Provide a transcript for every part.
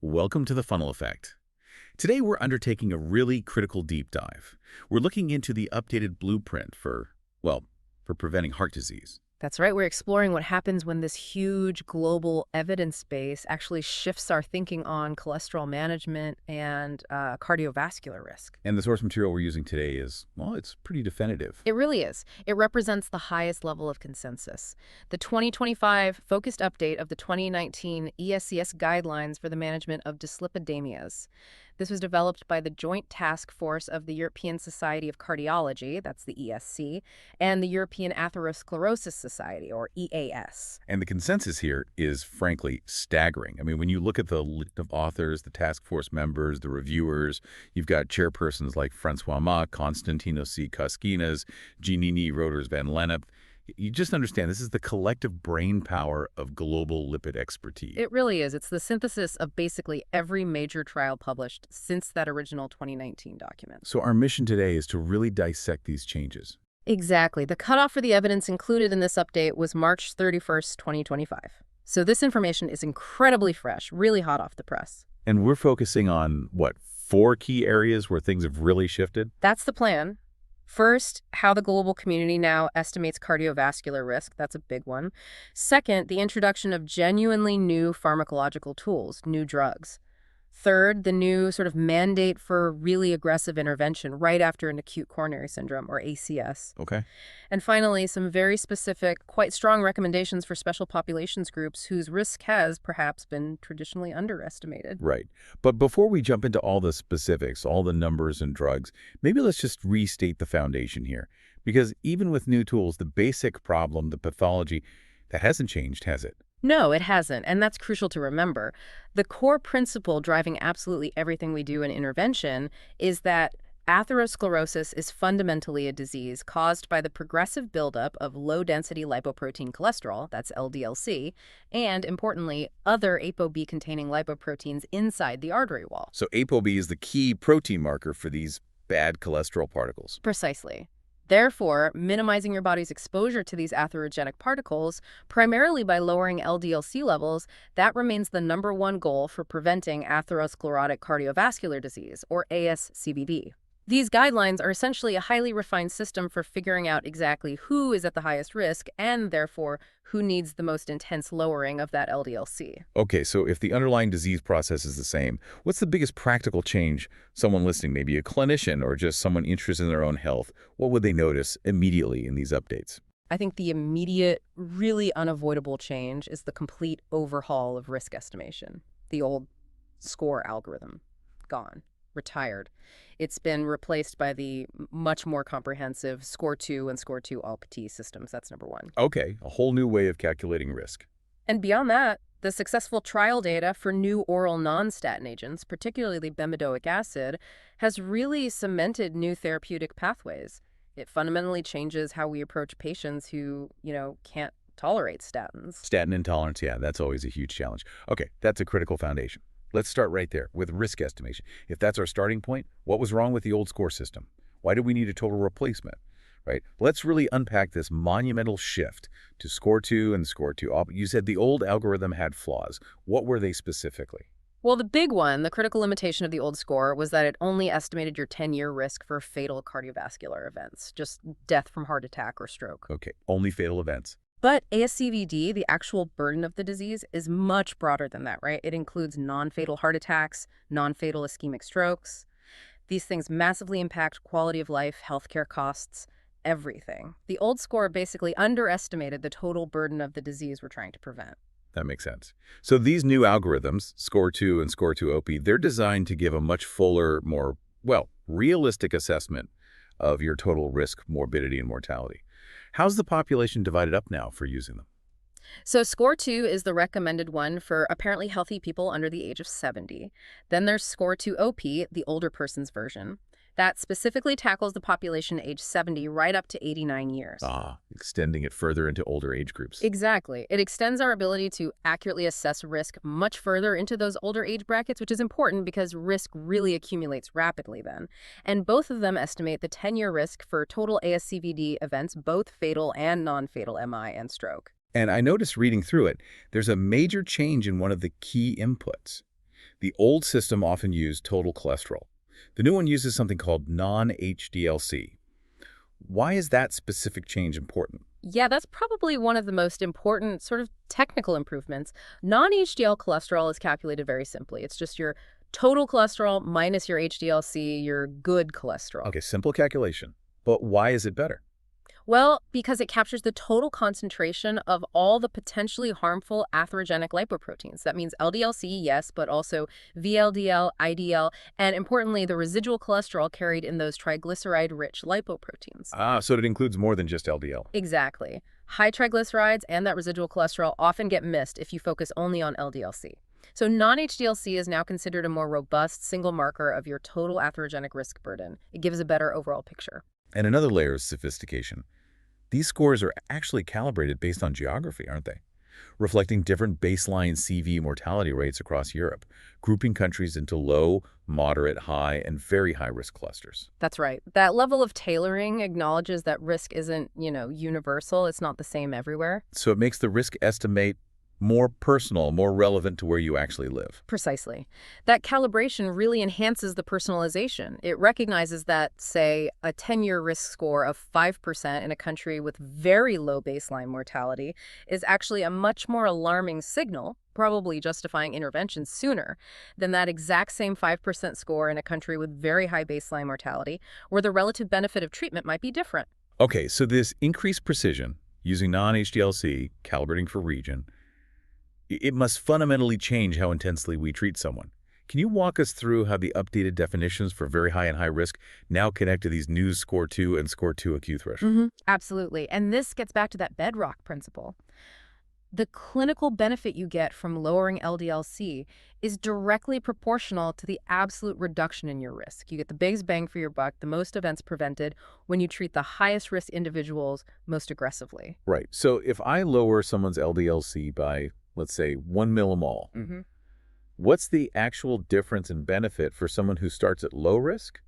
Welcome to the Funnel Effect. Today we're undertaking a really critical deep dive. We're looking into the updated blueprint for preventing heart disease. That's right. We're exploring what happens when this huge global evidence base actually shifts our thinking on cholesterol management and cardiovascular risk. And the source material we're using today is, well, it's pretty definitive. It really is. It represents the highest level of consensus. The 2025 focused update of the 2019 ESCEAS Guidelines for the Management of Dyslipidaemias. This was developed by the Joint Task Force of the European Society of Cardiology, that's the ESC, and the European Atherosclerosis Society, or EAS. And the consensus here is, frankly, staggering. I mean, when you look at the list of authors, the task force members, the reviewers, you've got chairpersons like Francois Mach, Constantino C. Koskinas, Giannini Roders van Lennep. You just understand this is the collective brain power of global lipid expertise. It really is. It's the synthesis of basically every major trial published since that original 2019 document. So our mission today is to really dissect these changes. Exactly. The cutoff for the evidence included in this update was March 31st, 2025. So this information is incredibly fresh, really hot off the press. And we're focusing on, what, 4 key areas where things have really shifted? That's the plan. First, how the global community now estimates cardiovascular risk. That's a big one. Second, the introduction of genuinely new pharmacological tools, new drugs. Third, the new sort of mandate for really aggressive intervention right after an acute coronary syndrome, or ACS. Okay. And finally, some very specific, quite strong recommendations for special populations groups whose risk has perhaps been traditionally underestimated. Right. But before we jump into all the specifics, all the numbers and drugs, maybe let's just restate the foundation here. Because even with new tools, the basic problem, the pathology, that hasn't changed, has it? No, it hasn't, and that's crucial to remember. The core principle driving absolutely everything we do in intervention is that atherosclerosis is fundamentally a disease caused by the progressive buildup of low-density lipoprotein cholesterol, that's LDLC, and, importantly, other ApoB-containing lipoproteins inside the artery wall. So ApoB is the key protein marker for these bad cholesterol particles. Precisely. Therefore, minimizing your body's exposure to these atherogenic particles, primarily by lowering LDL-C levels, that remains the #1 goal for preventing atherosclerotic cardiovascular disease, or ASCVD. These guidelines are essentially a highly refined system for figuring out exactly who is at the highest risk and, therefore, who needs the most intense lowering of that LDL-C. Okay, so if the underlying disease process is the same, what's the biggest practical change someone listening, maybe a clinician or just someone interested in their own health, what would they notice immediately in these updates? I think the immediate, really unavoidable change is the complete overhaul of risk estimation. The old SCORE algorithm, gone. Retired. It's been replaced by the much more comprehensive SCORE2 and SCORE2 ALPT systems. That's #1. Okay, a whole new way of calculating risk. And beyond that, the successful trial data for new oral non-statin agents, particularly bempedoic acid, has really cemented new therapeutic pathways. It fundamentally changes how we approach patients who, can't tolerate statins. Statin intolerance, yeah, that's always a huge challenge. Okay, that's a critical foundation. Let's start right there with risk estimation. If that's our starting point, what was wrong with the old SCORE system? Why did we need a total replacement? Right? Let's really unpack this monumental shift to SCORE2 and SCORE2. You said the old algorithm had flaws. What were they specifically? Well, the big one, the critical limitation of the old SCORE, was that it only estimated your 10-year risk for fatal cardiovascular events, just death from heart attack or stroke. Okay, only fatal events. But ASCVD, the actual burden of the disease, is much broader than that, right? It includes non-fatal heart attacks, non-fatal ischemic strokes. These things massively impact quality of life, healthcare costs, everything. The old SCORE basically underestimated the total burden of the disease we're trying to prevent. That makes sense. So these new algorithms, SCORE2 and SCORE2-OP, they're designed to give a much fuller, more, realistic assessment of your total risk, morbidity, and mortality. How's the population divided up now for using them? So SCORE2 is the recommended one for apparently healthy people under the age of 70. Then there's SCORE2-OP, the older person's version. That specifically tackles the population age 70 right up to 89 years. Extending it further into older age groups. Exactly. It extends our ability to accurately assess risk much further into those older age brackets, which is important because risk really accumulates rapidly then. And both of them estimate the 10-year risk for total ASCVD events, both fatal and non-fatal MI and stroke. And I noticed reading through it, there's a major change in one of the key inputs. The old system often used total cholesterol. The new one uses something called non-HDLC. Why is that specific change important? Yeah, that's probably one of the most important sort of technical improvements. Non-HDL cholesterol is calculated very simply. It's just your total cholesterol minus your HDLC, your good cholesterol. Okay, simple calculation. But why is it better? Well, because it captures the total concentration of all the potentially harmful atherogenic lipoproteins. That means LDL-C, yes, but also VLDL, IDL, and importantly, the residual cholesterol carried in those triglyceride-rich lipoproteins. Ah, so it includes more than just LDL. Exactly. High triglycerides and that residual cholesterol often get missed if you focus only on LDL-C. So non-HDL-C is now considered a more robust single marker of your total atherogenic risk burden. It gives a better overall picture. And another layer is sophistication. These scores are actually calibrated based on geography, aren't they? Reflecting different baseline CV mortality rates across Europe, grouping countries into low, moderate, high, and very high-risk clusters. That's right. That level of tailoring acknowledges that risk isn't, universal. It's not the same everywhere. So it makes the risk estimate more personal, more relevant to where you actually live. Precisely. That calibration really enhances the personalization. It recognizes that, say, a 10-year risk score of 5% in a country with very low baseline mortality is actually a much more alarming signal, probably justifying intervention sooner, than that exact same 5% score in a country with very high baseline mortality, where the relative benefit of treatment might be different. Okay, so this increased precision, using non-HDLC, calibrating for region, it must fundamentally change how intensely we treat someone. Can you walk us through how the updated definitions for very high and high risk now connect to these new score 2 and score 2 acute thresholds? Absolutely. And this gets back to that bedrock principle. The clinical benefit you get from lowering LDL-C is directly proportional to the absolute reduction in your risk. You get the biggest bang for your buck, the most events prevented, when you treat the highest risk individuals most aggressively. Right. So if I lower someone's LDL-C by, let's say, 1 millimole, what's the actual difference in benefit for someone who starts at low risk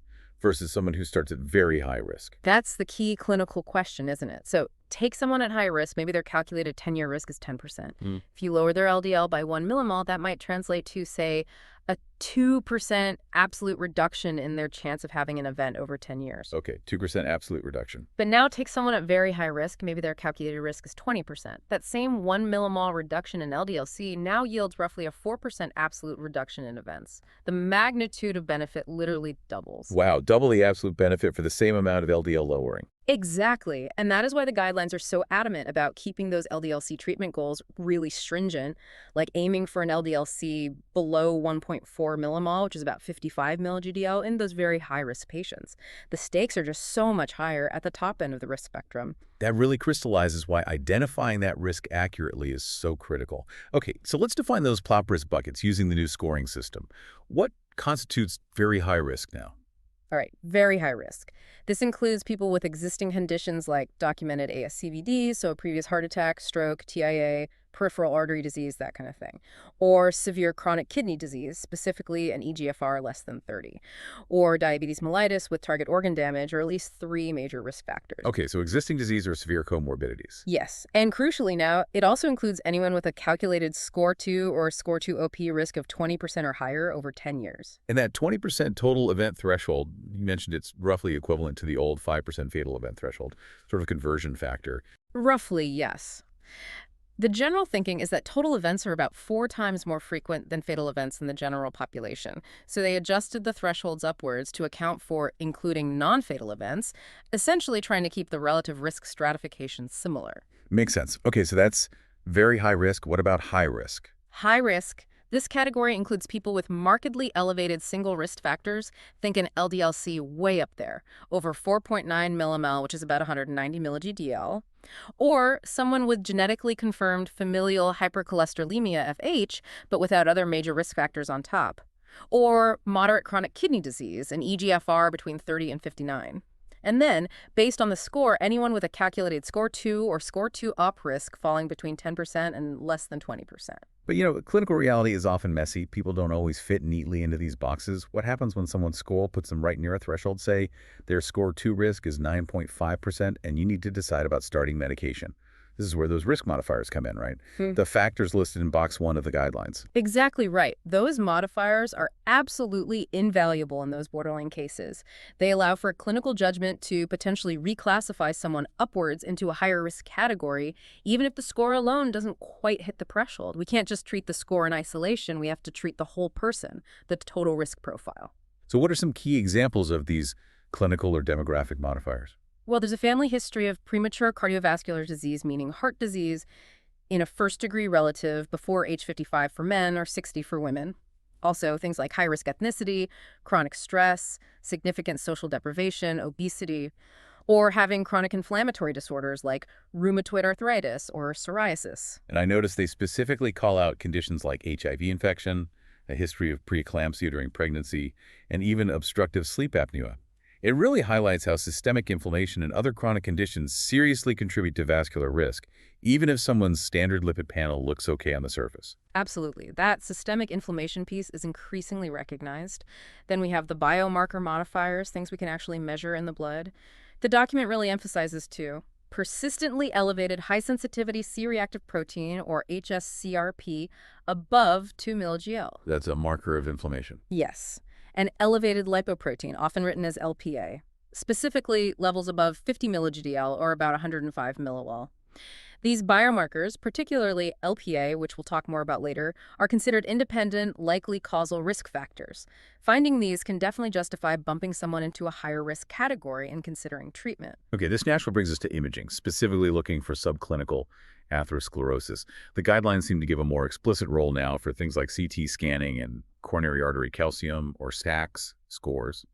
versus someone who starts at very high risk? That's the key clinical question, isn't it? So take someone at high risk, maybe their calculated 10-year risk is 10%. If you lower their LDL by 1 millimole, that might translate to, say, a 2% absolute reduction in their chance of having an event over 10 years. Okay, 2% absolute reduction. But now take someone at very high risk, maybe their calculated risk is 20%. That same 1 millimole reduction in LDL-C now yields roughly a 4% absolute reduction in events. The magnitude of benefit literally doubles. Wow, double the absolute benefit for the same amount of LDL lowering. Exactly. And that is why the guidelines are so adamant about keeping those LDL-C treatment goals really stringent, like aiming for an LDL-C below 1.4 millimole, which is about 55 mg/dL in those very high-risk patients. The stakes are just so much higher at the top end of the risk spectrum. That really crystallizes why identifying that risk accurately is so critical. Okay, so let's define those plop risk buckets using the new scoring system. What constitutes very high risk now? All right, very high risk. This includes people with existing conditions like documented ASCVD, so a previous heart attack, stroke, TIA, peripheral artery disease, that kind of thing. Or severe chronic kidney disease, specifically an eGFR less than 30. Or diabetes mellitus with target organ damage, or at least 3 major risk factors. Okay, so existing disease or severe comorbidities. Yes, and crucially now, it also includes anyone with a calculated score 2 or score 2 OP risk of 20% or higher over 10 years. And that 20% total event threshold, you mentioned it's roughly equivalent to the old 5% fatal event threshold, sort of conversion factor. Roughly, yes. The general thinking is that total events are about 4 times more frequent than fatal events in the general population. So they adjusted the thresholds upwards to account for including non-fatal events, essentially trying to keep the relative risk stratification similar. Makes sense. Okay, so that's very high risk. What about high risk? High risk. This category includes people with markedly elevated single risk factors, think an LDL-C way up there, over 4.9 millimole, which is about 190 mg/dL, or someone with genetically confirmed familial hypercholesterolemia FH, but without other major risk factors on top, or moderate chronic kidney disease, an eGFR between 30 and 59. And then, based on the score, anyone with a calculated score 2 or score 2 up risk falling between 10% and less than 20%. But clinical reality is often messy. People don't always fit neatly into these boxes. What happens when someone's score puts them right near a threshold? Say their score 2 risk is 9.5% and you need to decide about starting medication. This is where those risk modifiers come in, right? The factors listed in box 1 of the guidelines. Exactly right. Those modifiers are absolutely invaluable in those borderline cases. They allow for clinical judgment to potentially reclassify someone upwards into a higher risk category, even if the score alone doesn't quite hit the threshold. We can't just treat the score in isolation. We have to treat the whole person, the total risk profile. So what are some key examples of these clinical or demographic modifiers? Well, there's a family history of premature cardiovascular disease, meaning heart disease, in a first-degree relative before age 55 for men or 60 for women. Also, things like high-risk ethnicity, chronic stress, significant social deprivation, obesity, or having chronic inflammatory disorders like rheumatoid arthritis or psoriasis. And I noticed they specifically call out conditions like HIV infection, a history of preeclampsia during pregnancy, and even obstructive sleep apnea. It really highlights how systemic inflammation and other chronic conditions seriously contribute to vascular risk, even if someone's standard lipid panel looks okay on the surface. Absolutely. That systemic inflammation piece is increasingly recognized. Then we have the biomarker modifiers, things we can actually measure in the blood. The document really emphasizes, too, persistently elevated high-sensitivity C-reactive protein, or HSCRP, above 2 mg/L. That's a marker of inflammation. Yes, and elevated lipoprotein, often written as LPA, specifically levels above 50 mg/L or about 105 millilol. These biomarkers, particularly LPA, which we'll talk more about later, are considered independent, likely causal risk factors. Finding these can definitely justify bumping someone into a higher risk category and considering treatment. Okay, this naturally brings us to imaging, specifically looking for subclinical atherosclerosis. The guidelines seem to give a more explicit role now for things like CT scanning and coronary artery calcium or STACS scores.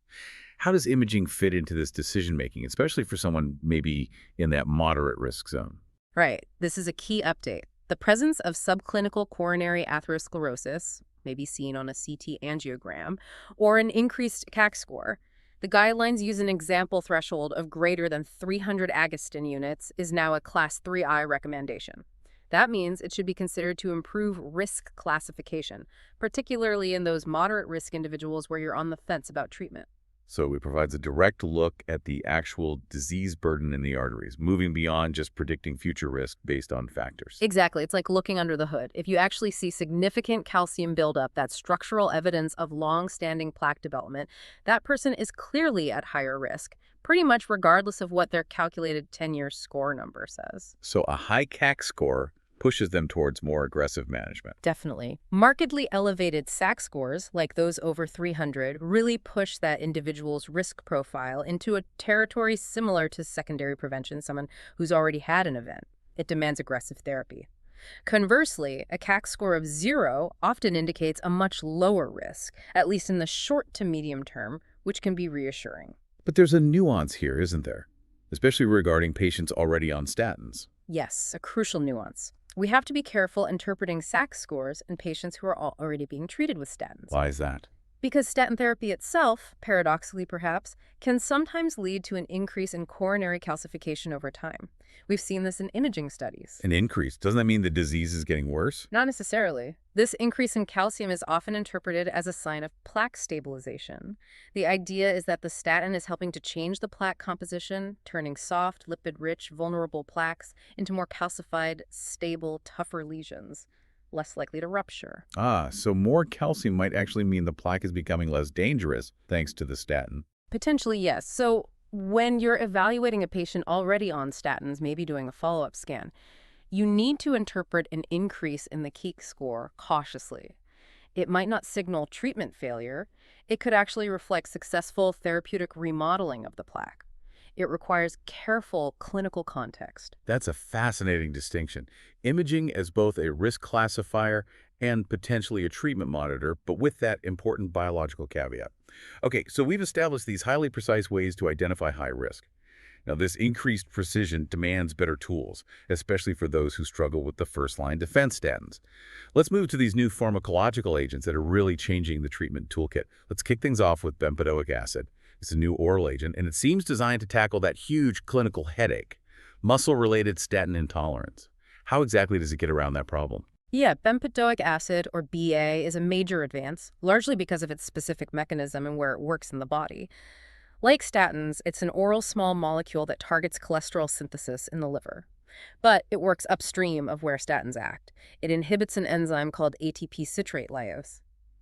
How does imaging fit into this decision-making, especially for someone maybe in that moderate risk zone? Right. This is a key update. The presence of subclinical coronary atherosclerosis may be seen on a CT angiogram or an increased CAC score. The guidelines use an example threshold of greater than 300 Agatston units is now a Class 3I recommendation. That means it should be considered to improve risk classification, particularly in those moderate risk individuals where you're on the fence about treatment. So it provides a direct look at the actual disease burden in the arteries, moving beyond just predicting future risk based on factors. Exactly. It's like looking under the hood. If you actually see significant calcium buildup, that's structural evidence of long-standing plaque development, that person is clearly at higher risk, pretty much regardless of what their calculated 10-year score number says. So a high CAC score pushes them towards more aggressive management. Definitely. Markedly elevated SAC scores, like those over 300, really push that individual's risk profile into a territory similar to secondary prevention, someone who's already had an event. It demands aggressive therapy. Conversely, a CAC score of 0 often indicates a much lower risk, at least in the short to medium term, which can be reassuring. But there's a nuance here, isn't there? Especially regarding patients already on statins. Yes, a crucial nuance. We have to be careful interpreting SAC scores in patients who are already being treated with statins. Why is that? Because statin therapy itself, paradoxically perhaps, can sometimes lead to an increase in coronary calcification over time. We've seen this in imaging studies. An increase? Doesn't that mean the disease is getting worse? Not necessarily. This increase in calcium is often interpreted as a sign of plaque stabilization. The idea is that the statin is helping to change the plaque composition, turning soft, lipid-rich, vulnerable plaques into more calcified, stable, tougher lesions, less likely to rupture. Ah, so more calcium might actually mean the plaque is becoming less dangerous thanks to the statin. Potentially, yes. So when you're evaluating a patient already on statins, maybe doing a follow-up scan, you need to interpret an increase in the CAC score cautiously. It might not signal treatment failure. It could actually reflect successful therapeutic remodeling of the plaque. It requires careful clinical context. That's a fascinating distinction. Imaging as both a risk classifier and potentially a treatment monitor, but with that important biological caveat. Okay, so we've established these highly precise ways to identify high risk. Now, this increased precision demands better tools, especially for those who struggle with the first-line defense statins. Let's move to these new pharmacological agents that are really changing the treatment toolkit. Let's kick things off with bempedoic acid. It's a new oral agent, and it seems designed to tackle that huge clinical headache, muscle-related statin intolerance. How exactly does it get around that problem? Yeah, bempedoic acid, or BA, is a major advance, largely because of its specific mechanism and where it works in the body. Like statins, it's an oral small molecule that targets cholesterol synthesis in the liver. But it works upstream of where statins act. It inhibits an enzyme called ATP citrate lyase.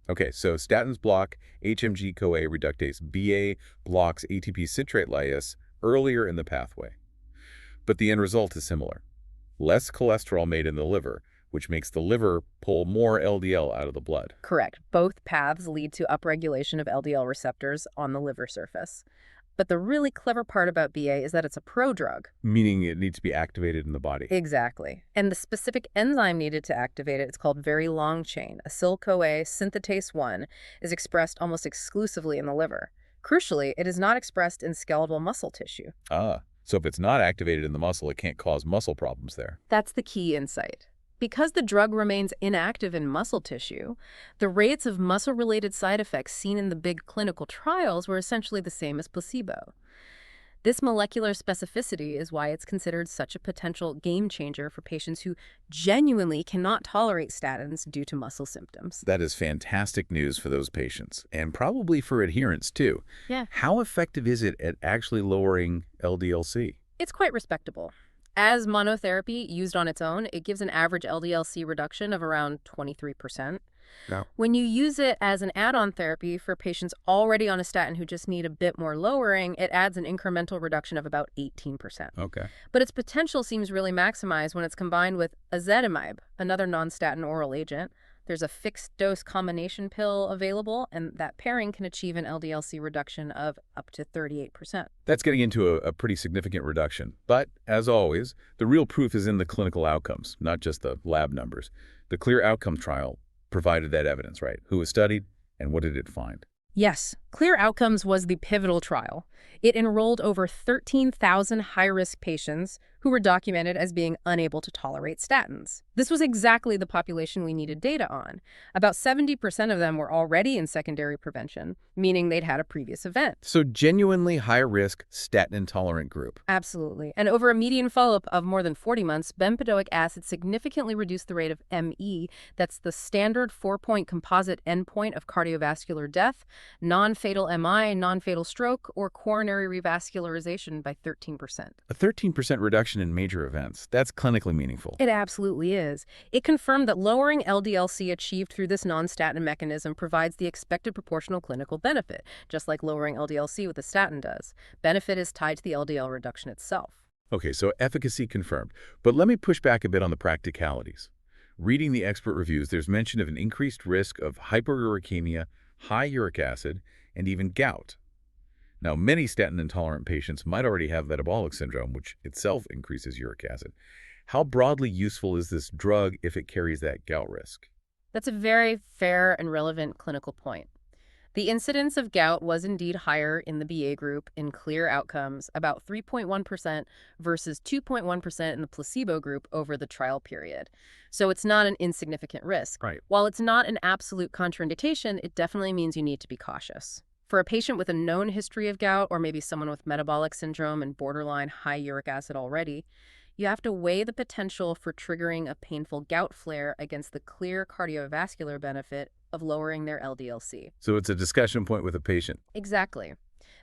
Okay, so statins block HMG-CoA reductase. BA blocks ATP citrate lyase earlier in the pathway. But the end result is similar. Less cholesterol made in the liver, which makes the liver pull more LDL out of the blood. Correct. Both paths lead to upregulation of LDL receptors on the liver surface. But the really clever part about BA is that it's a prodrug. Meaning it needs to be activated in the body. Exactly. And the specific enzyme needed to activate it, it's called very long chain. Acyl-CoA synthetase 1 is expressed almost exclusively in the liver. Crucially, it is not expressed in skeletal muscle tissue. So if it's not activated in the muscle, it can't cause muscle problems there. That's the key insight. Because the drug remains inactive in muscle tissue, the rates of muscle-related side effects seen in the big clinical trials were essentially the same as placebo. This molecular specificity is why it's considered such a potential game changer for patients who genuinely cannot tolerate statins due to muscle symptoms. That is fantastic news for those patients, and probably for adherents too. Yeah. How effective is it at actually lowering LDL-C? It's quite respectable. As monotherapy used on its own, it gives an average LDL-C reduction of around 23%. No. When you use it as an add-on therapy for patients already on a statin who just need a bit more lowering, it adds an incremental reduction of about 18%. Okay. But its potential seems really maximized when it's combined with ezetimibe, another non-statin oral agent. There's a fixed-dose combination pill available, and that pairing can achieve an LDL-C reduction of up to 38%. That's getting into a pretty significant reduction. But, as always, the real proof is in the clinical outcomes, not just the lab numbers. The CLEAR Outcome trial provided that evidence, right? Who was studied, and what did it find? Yes, CLEAR Outcomes was the pivotal trial. It enrolled over 13,000 high-risk patients who were documented as being unable to tolerate statins. This was exactly the population we needed data on. About 70% of them were already in secondary prevention, meaning they'd had a previous event. So genuinely high-risk, statin-intolerant group. Absolutely. And over a median follow-up of more than 40 months, bempedoic acid significantly reduced the rate of ME, that's the standard 4-point composite endpoint of cardiovascular death, non-fatal MI, non-fatal stroke, or coronary revascularization by 13%. A 13% reduction in major events. That's clinically meaningful. It absolutely is. It confirmed that lowering LDL-C achieved through this non-statin mechanism provides the expected proportional clinical benefit, just like lowering LDL-C with a statin does. Benefit is tied to the LDL reduction itself. Okay, so efficacy confirmed. But let me push back a bit on the practicalities. Reading the expert reviews, there's mention of an increased risk of hyperuricemia, high uric acid, and even gout. Now, many statin-intolerant patients might already have metabolic syndrome, which itself increases uric acid. How broadly useful is this drug if it carries that gout risk? That's a very fair and relevant clinical point. The incidence of gout was indeed higher in the BA group in CLEAR Outcomes, about 3.1% versus 2.1% in the placebo group over the trial period. So it's not an insignificant risk. Right. While it's not an absolute contraindication, it definitely means you need to be cautious. For a patient with a known history of gout, or maybe someone with metabolic syndrome and borderline high uric acid already, you have to weigh the potential for triggering a painful gout flare against the clear cardiovascular benefit of lowering their LDL-C. So it's a discussion point with a patient. Exactly.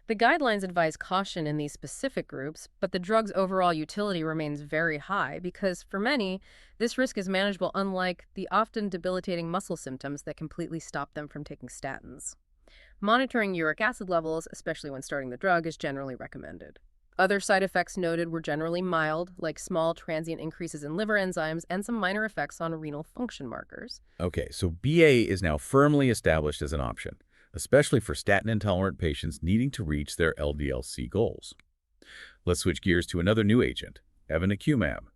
The guidelines advise caution in these specific groups, but the drug's overall utility remains very high because, for many, this risk is manageable, unlike the often debilitating muscle symptoms that completely stop them from taking statins. Monitoring uric acid levels, especially when starting the drug, is generally recommended. Other side effects noted were generally mild, like small transient increases in liver enzymes and some minor effects on renal function markers. Okay, so BA is now firmly established as an option, especially for statin-intolerant patients needing to reach their LDL-C goals. Let's switch gears to another new agent, evinacumab.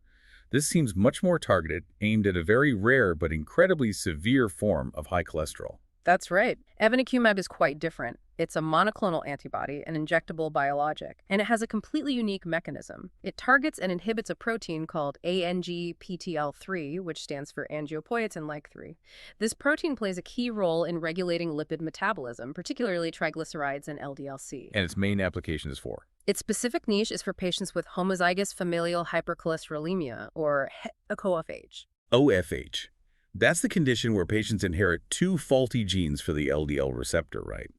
This seems much more targeted, aimed at a very rare but incredibly severe form of high cholesterol. That's right. Evinacumab is quite different. It's a monoclonal antibody, an injectable biologic, and it has a completely unique mechanism. It targets and inhibits a protein called ANGPTL3, which stands for angiopoietin-like 3. This protein plays a key role in regulating lipid metabolism, particularly triglycerides and LDL-C. And its main application is for? Its specific niche is for patients with homozygous familial hypercholesterolemia, or HoFH. OFH. That's the condition where patients inherit two faulty genes for the LDL receptor, right?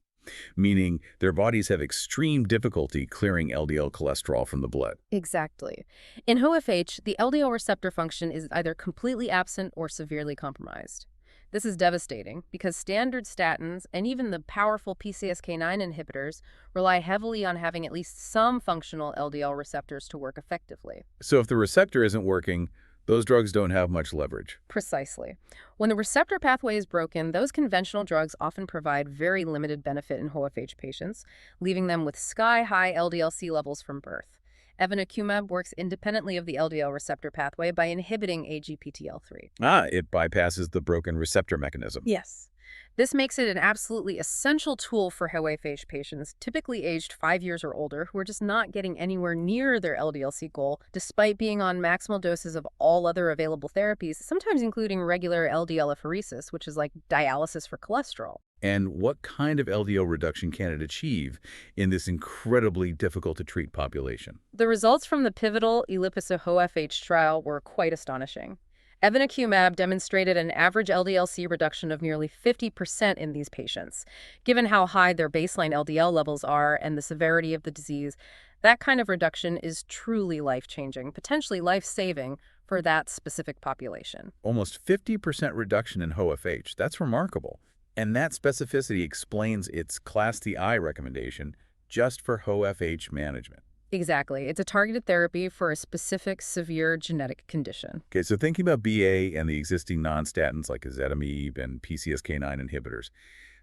meaning their bodies have extreme difficulty clearing LDL cholesterol from the blood. Exactly. In HoFH, the LDL receptor function is either completely absent or severely compromised. This is devastating because standard statins and even the powerful PCSK9 inhibitors rely heavily on having at least some functional LDL receptors to work effectively. So if the receptor isn't working, those drugs don't have much leverage. Precisely. When the receptor pathway is broken, those conventional drugs often provide very limited benefit in HoFH patients, leaving them with sky-high LDL-C levels from birth. Evinacumab works independently of the LDL receptor pathway by inhibiting AGPTL3. It bypasses the broken receptor mechanism. Yes. This makes it an absolutely essential tool for HoFH patients, typically aged 5 years or older, who are just not getting anywhere near their LDL-C goal, despite being on maximal doses of all other available therapies, sometimes including regular LDL apheresis, which is like dialysis for cholesterol. And what kind of LDL reduction can it achieve in this incredibly difficult-to-treat population? The results from the pivotal ELIPIS-HoFH trial were quite astonishing. Evinacumab demonstrated an average LDL-C reduction of nearly 50% in these patients. Given how high their baseline LDL levels are and the severity of the disease, that kind of reduction is truly life-changing, potentially life-saving for that specific population. Almost 50% reduction in HoFH. That's remarkable. And that specificity explains its Class DI recommendation just for HoFH management. Exactly. It's a targeted therapy for a specific severe genetic condition. Okay, so thinking about BA and the existing non-statins like ezetimibe and PCSK9 inhibitors,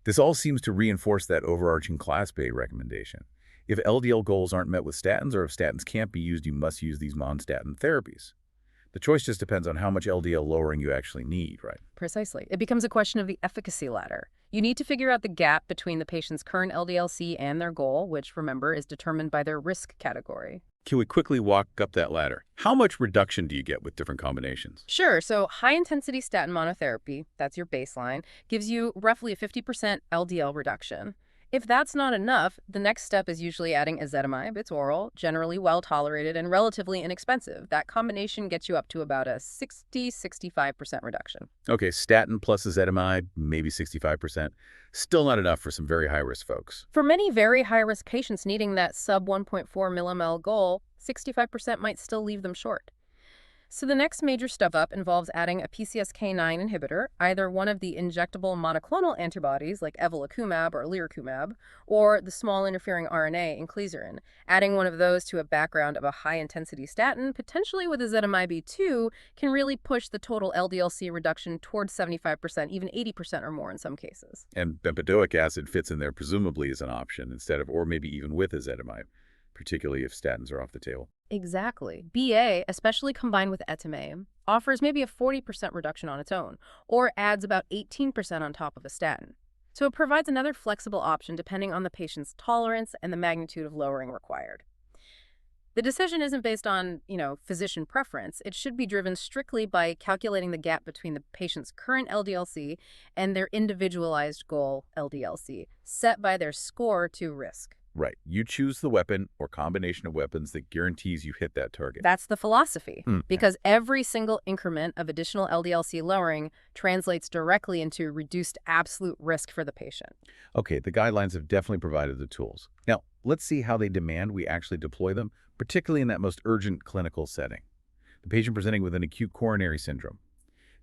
this all seems to reinforce that overarching Class B recommendation. If LDL goals aren't met with statins, or if statins can't be used, you must use these non-statin therapies. The choice just depends on how much LDL lowering you actually need, right? Precisely. It becomes a question of the efficacy ladder. You need to figure out the gap between the patient's current LDL-C and their goal, which, remember, is determined by their risk category. Can we quickly walk up that ladder? How much reduction do you get with different combinations? Sure, so high-intensity statin monotherapy, that's your baseline, gives you roughly a 50% LDL reduction. If that's not enough, the next step is usually adding ezetimibe. It's oral, generally well-tolerated, and relatively inexpensive. That combination gets you up to about a 60–65% reduction. Okay, statin plus ezetimibe, maybe 65%. Still not enough for some very high-risk folks. For many very high-risk patients needing that sub 1.4 millimole goal, 65% might still leave them short. So the next major step up involves adding a PCSK9 inhibitor, either one of the injectable monoclonal antibodies like evolocumab or liricumab, or the small interfering RNA inclisiran. Adding one of those to a background of a high-intensity statin, potentially with ezetimibe too, can really push the total LDL-C reduction towards 75%, even 80% or more in some cases. And bempedoic acid fits in there presumably as an option instead of, or maybe even with ezetimibe, particularly if statins are off the table. Exactly. BA, especially combined with etimame, offers maybe a 40% reduction on its own, or adds about 18% on top of a statin. So it provides another flexible option depending on the patient's tolerance and the magnitude of lowering required. The decision isn't based on, physician preference. It should be driven strictly by calculating the gap between the patient's current LDL-C and their individualized goal LDL-C, set by their score to risk. Right. You choose the weapon or combination of weapons that guarantees you hit that target. That's the philosophy, because every single increment of additional LDL-C lowering translates directly into reduced absolute risk for the patient. Okay, the guidelines have definitely provided the tools. Now, let's see how they demand we actually deploy them, particularly in that most urgent clinical setting. The patient presenting with an acute coronary syndrome.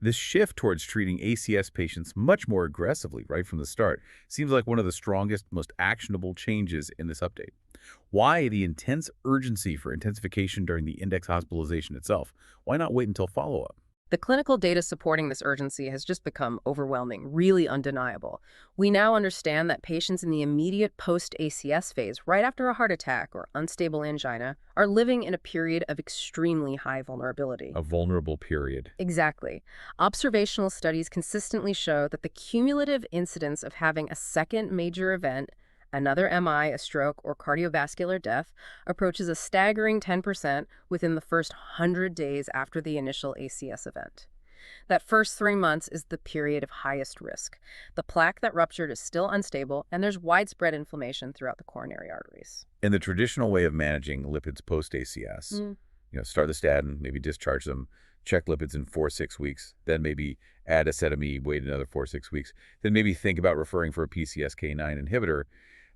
This shift towards treating ACS patients much more aggressively right from the start seems like one of the strongest, most actionable changes in this update. Why the intense urgency for intensification during the index hospitalization itself? Why not wait until follow-up? The clinical data supporting this urgency has just become overwhelming, really undeniable. We now understand that patients in the immediate post-ACS phase, right after a heart attack or unstable angina, are living in a period of extremely high vulnerability. A vulnerable period. Exactly. Observational studies consistently show that the cumulative incidence of having a second major event, another MI, a stroke, or cardiovascular death, approaches a staggering 10% within the first 100 days after the initial ACS event. That first 3 months is the period of highest risk. The plaque that ruptured is still unstable, and there's widespread inflammation throughout the coronary arteries. In the traditional way of managing lipids post-ACS, start the statin, maybe discharge them, check lipids in 4-6 weeks, then maybe add acetylene, wait another 4-6 weeks, then maybe think about referring for a PCSK9 inhibitor.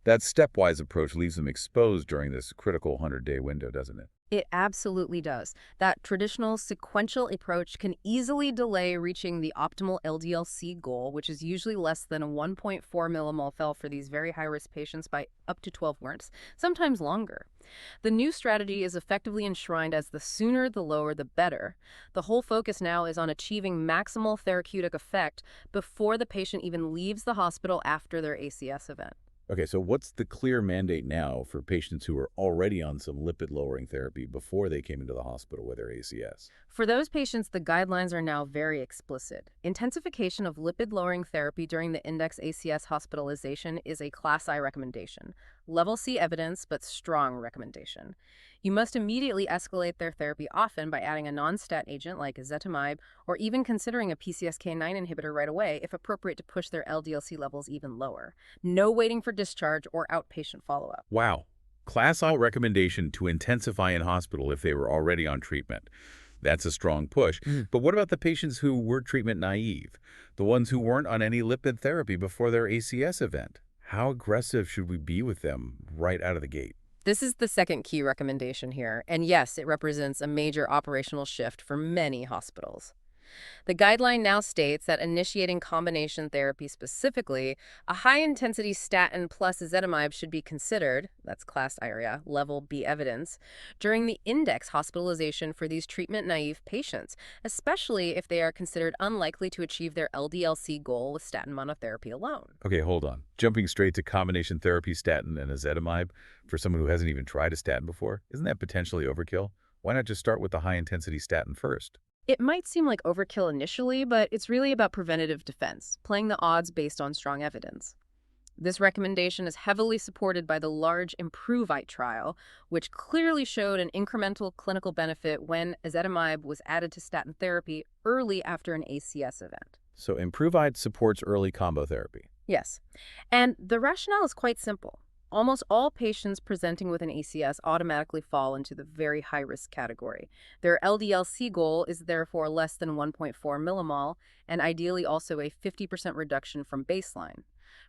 That stepwise approach leaves them exposed during this critical 100-day window, doesn't it? It absolutely does. That traditional sequential approach can easily delay reaching the optimal LDL-C goal, which is usually less than 1.4 millimole Fel for these very high-risk patients by up to 12 months, sometimes longer. The new strategy is effectively enshrined as the sooner the lower the better. The whole focus now is on achieving maximal therapeutic effect before the patient even leaves the hospital after their ACS event. Okay, so what's the clear mandate now for patients who are already on some lipid-lowering therapy before they came into the hospital with their ACS? For those patients, the guidelines are now very explicit. Intensification of lipid-lowering therapy during the index ACS hospitalization is a Class I recommendation. Level C evidence, but strong recommendation. You must immediately escalate their therapy often by adding a non-stat agent like ezetimibe, or even considering a PCSK9 inhibitor right away if appropriate to push their LDL-C levels even lower. No waiting for discharge or outpatient follow-up. Wow. Class I recommendation to intensify in hospital if they were already on treatment. That's a strong push. But what about the patients who were treatment naive? The ones who weren't on any lipid therapy before their ACS event? How aggressive should we be with them right out of the gate? This is the second key recommendation here, and yes, it represents a major operational shift for many hospitals. The guideline now states that initiating combination therapy specifically, a high-intensity statin plus ezetimibe should be considered, that's class area, level B evidence, during the index hospitalization for these treatment-naive patients, especially if they are considered unlikely to achieve their LDL-C goal with statin monotherapy alone. Okay, hold on. Jumping straight to combination therapy statin and ezetimibe for someone who hasn't even tried a statin before, isn't that potentially overkill? Why not just start with the high-intensity statin first? It might seem like overkill initially, but it's really about preventative defense, playing the odds based on strong evidence. This recommendation is heavily supported by the large IMPROVITE trial, which clearly showed an incremental clinical benefit when ezetimibe was added to statin therapy early after an ACS event. So IMPROVITE supports early combo therapy. Yes, and the rationale is quite simple. Almost all patients presenting with an ACS automatically fall into the very high-risk category. Their LDL-C goal is therefore less than 1.4 millimole, and ideally also a 50% reduction from baseline.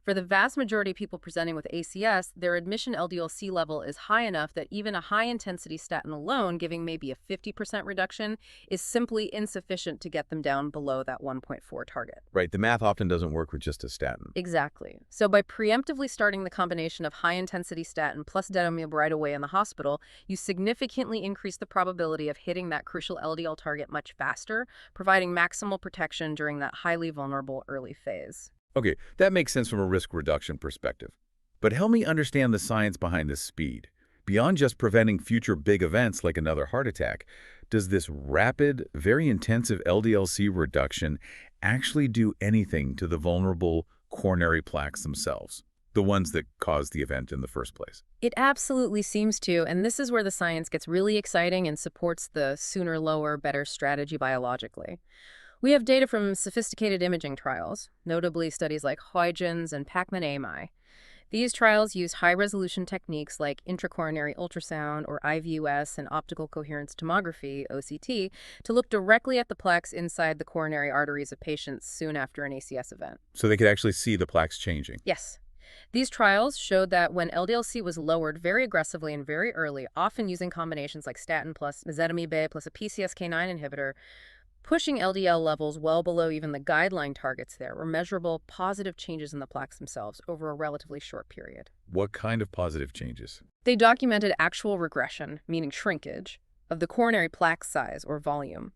For the vast majority of people presenting with ACS, their admission LDL-C level is high enough that even a high-intensity statin alone, giving maybe a 50% reduction, is simply insufficient to get them down below that 1.4 target. Right, the math often doesn't work with just a statin. Exactly. So by preemptively starting the combination of high-intensity statin plus ezetimibe right away in the hospital, you significantly increase the probability of hitting that crucial LDL target much faster, providing maximal protection during that highly vulnerable early phase. Okay, that makes sense from a risk reduction perspective. But help me understand the science behind this speed. Beyond just preventing future big events like another heart attack, does this rapid, very intensive LDL-C reduction actually do anything to the vulnerable coronary plaques themselves, the ones that caused the event in the first place? It absolutely seems to, and this is where the science gets really exciting and supports the sooner, lower, better strategy biologically. We have data from sophisticated imaging trials, notably studies like Huygens and Pacman-AMI. These trials use high-resolution techniques like intracoronary ultrasound, or IVUS, and optical coherence tomography, OCT, to look directly at the plaques inside the coronary arteries of patients soon after an ACS event. So they could actually see the plaques changing. Yes. These trials showed that when LDL-C was lowered very aggressively and very early, often using combinations like statin plus ezetimibe plus a PCSK9 inhibitor, pushing LDL levels well below even the guideline targets there were measurable positive changes in the plaques themselves over a relatively short period. What kind of positive changes? They documented actual regression, meaning shrinkage, of the coronary plaque size or volume.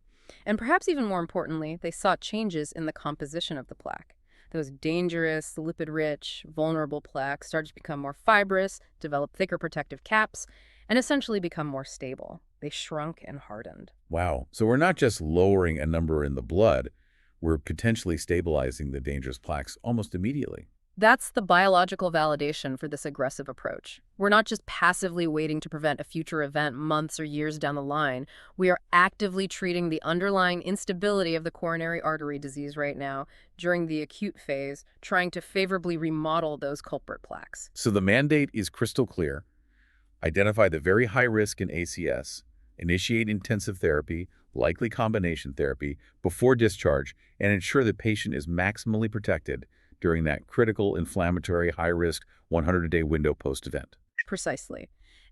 And perhaps even more importantly, they saw changes in the composition of the plaque. Those dangerous, lipid-rich, vulnerable plaques started to become more fibrous, develop thicker protective caps, and essentially become more stable. They shrunk and hardened. Wow. So we're not just lowering a number in the blood, we're potentially stabilizing the dangerous plaques almost immediately. That's the biological validation for this aggressive approach. We're not just passively waiting to prevent a future event months or years down the line. We are actively treating the underlying instability of the coronary artery disease right now during the acute phase, trying to favorably remodel those culprit plaques. So the mandate is crystal clear. Identify the very high risk in ACS, initiate intensive therapy, likely combination therapy, before discharge, and ensure the patient is maximally protected during that critical inflammatory high-risk 100-a-day window post-event. Precisely.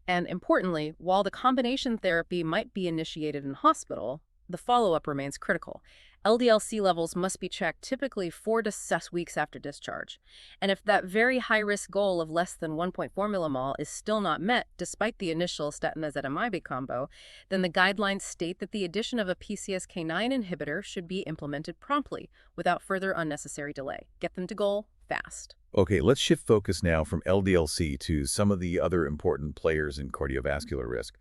And importantly, while the combination therapy might be initiated in hospital, the follow-up remains critical. LDL-C levels must be checked typically 4 to 6 weeks after discharge. And if that very high-risk goal of less than 1.4 millimole is still not met despite the initial statin-ezetimibe combo, then the guidelines state that the addition of a PCSK9 inhibitor should be implemented promptly without further unnecessary delay. Get them to goal fast. Okay, let's shift focus now from LDL-C to some of the other important players in cardiovascular risk.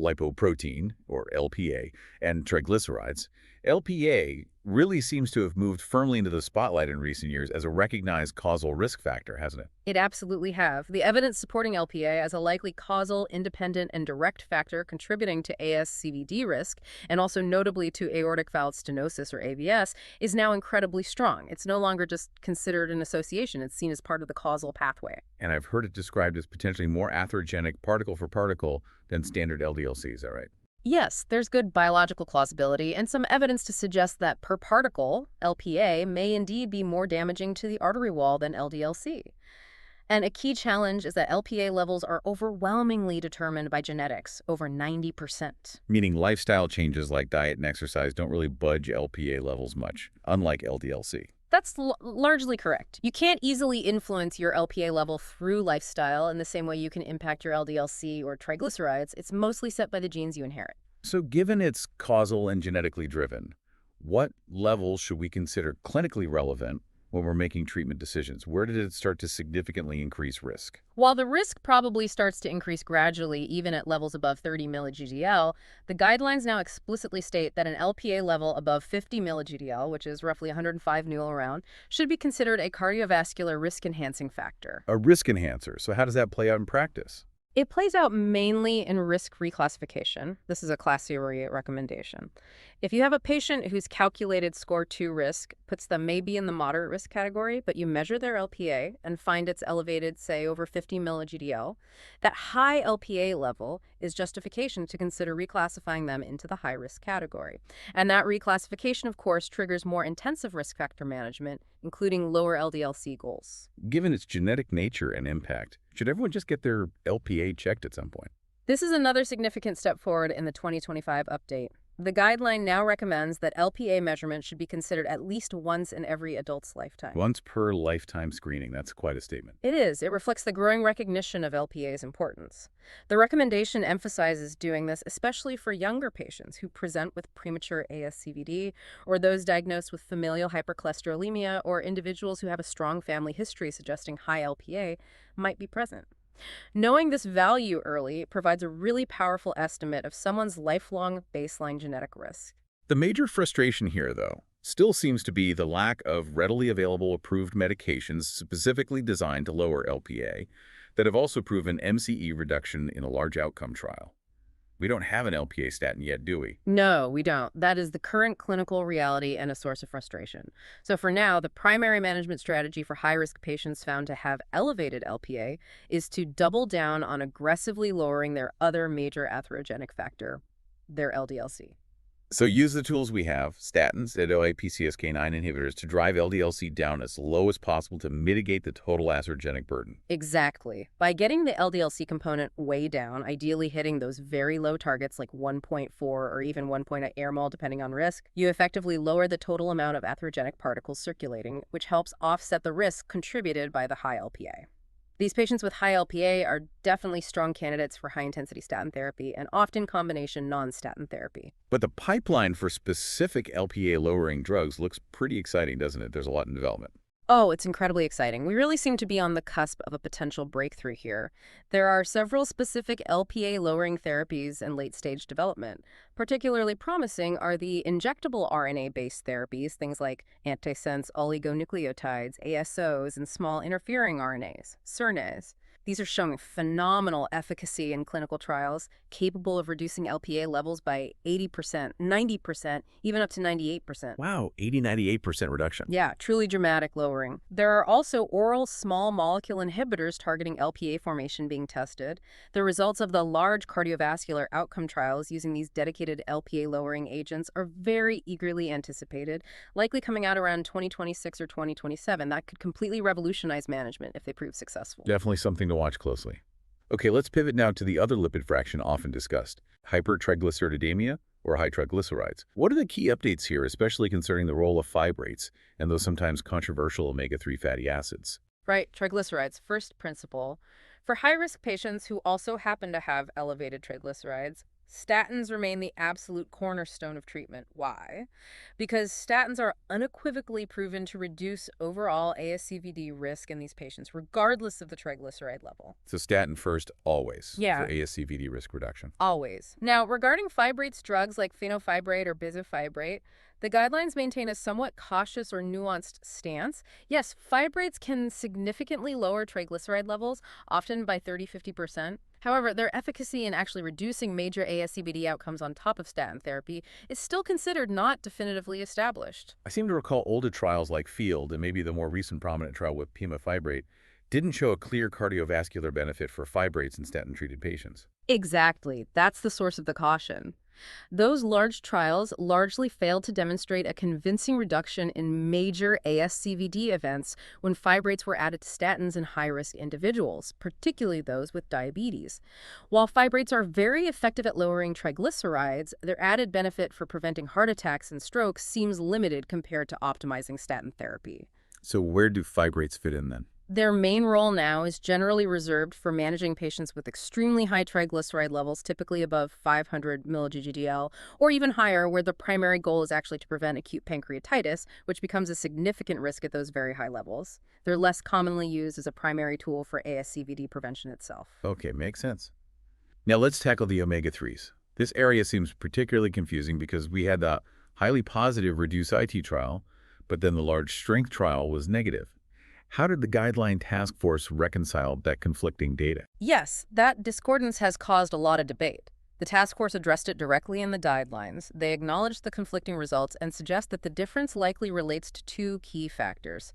Lipoprotein, or LPA, and triglycerides. LPA really seems to have moved firmly into the spotlight in recent years as a recognized causal risk factor, hasn't it? It absolutely have. The evidence supporting LPA as a likely causal, independent, and direct factor contributing to ASCVD risk, and also notably to aortic valve stenosis or AVS, is now incredibly strong. It's no longer just considered an association. It's seen as part of the causal pathway. And I've heard it described as potentially more atherogenic particle for particle than standard LDL-C, is that right? Yes, there's good biological plausibility and some evidence to suggest that per particle, LPA may indeed be more damaging to the artery wall than LDL-C. And a key challenge is that LPA levels are overwhelmingly determined by genetics, over 90%. Meaning lifestyle changes like diet and exercise don't really budge LPA levels much, unlike LDL-C. That's largely correct. You can't easily influence your LPA level through lifestyle in the same way you can impact your LDL-C or triglycerides. It's mostly set by the genes you inherit. So given it's causal and genetically driven, what levels should we consider clinically relevant when we're making treatment decisions? Where did it start to significantly increase risk? While the risk probably starts to increase gradually, even at levels above 30 milli-GDL, the guidelines now explicitly state that an LPA level above 50 milli-GDL, which is roughly 105 newel around, should be considered a cardiovascular risk-enhancing factor. A risk enhancer. So how does that play out in practice? It plays out mainly in risk reclassification. This is a Class C recommendation. If you have a patient whose calculated score 2 risk puts them maybe in the moderate risk category, but you measure their LPA and find it's elevated, say, over 50 milli-GDL, that high LPA level is justification to consider reclassifying them into the high-risk category. And that reclassification, of course, triggers more intensive risk factor management, including lower LDL-C goals. Given its genetic nature and impact, should everyone just get their LPA checked at some point? This is another significant step forward in the 2025 update. The guideline now recommends that LPA measurement should be considered at least once in every adult's lifetime. Once per lifetime screening. That's quite a statement. It is. It reflects the growing recognition of LPA's importance. The recommendation emphasizes doing this especially for younger patients who present with premature ASCVD, or those diagnosed with familial hypercholesterolemia, or individuals who have a strong family history suggesting high LPA might be present. Knowing this value early provides a really powerful estimate of someone's lifelong baseline genetic risk. The major frustration here, though, still seems to be the lack of readily available approved medications specifically designed to lower LPA that have also proven MCE reduction in a large outcome trial. We don't have an LPA statin yet, do we? No, we don't. That is the current clinical reality and a source of frustration. So for now, the primary management strategy for high-risk patients found to have elevated LPA is to double down on aggressively lowering their other major atherogenic factor, their LDL-C. So use the tools we have, statins and PCSK9 inhibitors, to drive LDL-C down as low as possible to mitigate the total atherogenic burden. Exactly. By getting the LDL-C component way down, ideally hitting those very low targets like 1.4 or even 1.8 air mole depending on risk, you effectively lower the total amount of atherogenic particles circulating, which helps offset the risk contributed by the high LPA. These patients with high LPA are definitely strong candidates for high-intensity statin therapy and often combination non-statin therapy. But the pipeline for specific LPA-lowering drugs looks pretty exciting, doesn't it? There's a lot in development. Oh, it's incredibly exciting. We really seem to be on the cusp of a potential breakthrough here. There are several specific LPA-lowering therapies in late-stage development. Particularly promising are the injectable RNA-based therapies, things like antisense oligonucleotides, ASOs, and small interfering RNAs, siRNAs. These are showing phenomenal efficacy in clinical trials, capable of reducing LPA levels by 80%, 90%, even up to 98%. Wow, 98% reduction. Yeah, truly dramatic lowering. There are also oral small molecule inhibitors targeting LPA formation being tested. The results of the large cardiovascular outcome trials using these dedicated LPA lowering agents are very eagerly anticipated, likely coming out around 2026 or 2027. That could completely revolutionize management if they prove successful. Definitely something to watch closely. Okay, let's pivot now to the other lipid fraction often discussed, hypertriglyceridemia or high triglycerides. What are the key updates here, especially concerning the role of fibrates and those sometimes controversial omega-3 fatty acids? Right, triglycerides, first principle. For high-risk patients who also happen to have elevated triglycerides, statins remain the absolute cornerstone of treatment. Why? Because statins are unequivocally proven to reduce overall ASCVD risk in these patients, regardless of the triglyceride level. So statin first, always, Yeah, for ASCVD risk reduction. always. Now, regarding fibrates drugs like fenofibrate or bisafibrate, the guidelines maintain a somewhat cautious or nuanced stance. Yes, fibrates can significantly lower triglyceride levels, often by 30–50%. However, their efficacy in actually reducing major ASCVD outcomes on top of statin therapy is still considered not definitively established. I seem to recall older trials like FIELD and maybe the more recent prominent trial with pimafibrate didn't show a clear cardiovascular benefit for fibrates in statin-treated patients. Exactly. That's the source of the caution. Those large trials largely failed to demonstrate a convincing reduction in major ASCVD events when fibrates were added to statins in high-risk individuals, particularly those with diabetes. While fibrates are very effective at lowering triglycerides, their added benefit for preventing heart attacks and strokes seems limited compared to optimizing statin therapy. So where do fibrates fit in then? Their main role now is generally reserved for managing patients with extremely high triglyceride levels, typically above 500 mg/dL, or even higher, where the primary goal is actually to prevent acute pancreatitis, which becomes a significant risk at those very high levels. They're less commonly used as a primary tool for ASCVD prevention itself. Okay, makes sense. Now let's tackle the omega-3s. This area seems particularly confusing because we had the highly positive REDUCE-IT trial, but then the large strength trial was negative. How did the guideline task force reconcile that conflicting data? Yes, that discordance has caused a lot of debate. The task force addressed it directly in the guidelines. They acknowledged the conflicting results and suggest that the difference likely relates to two key factors: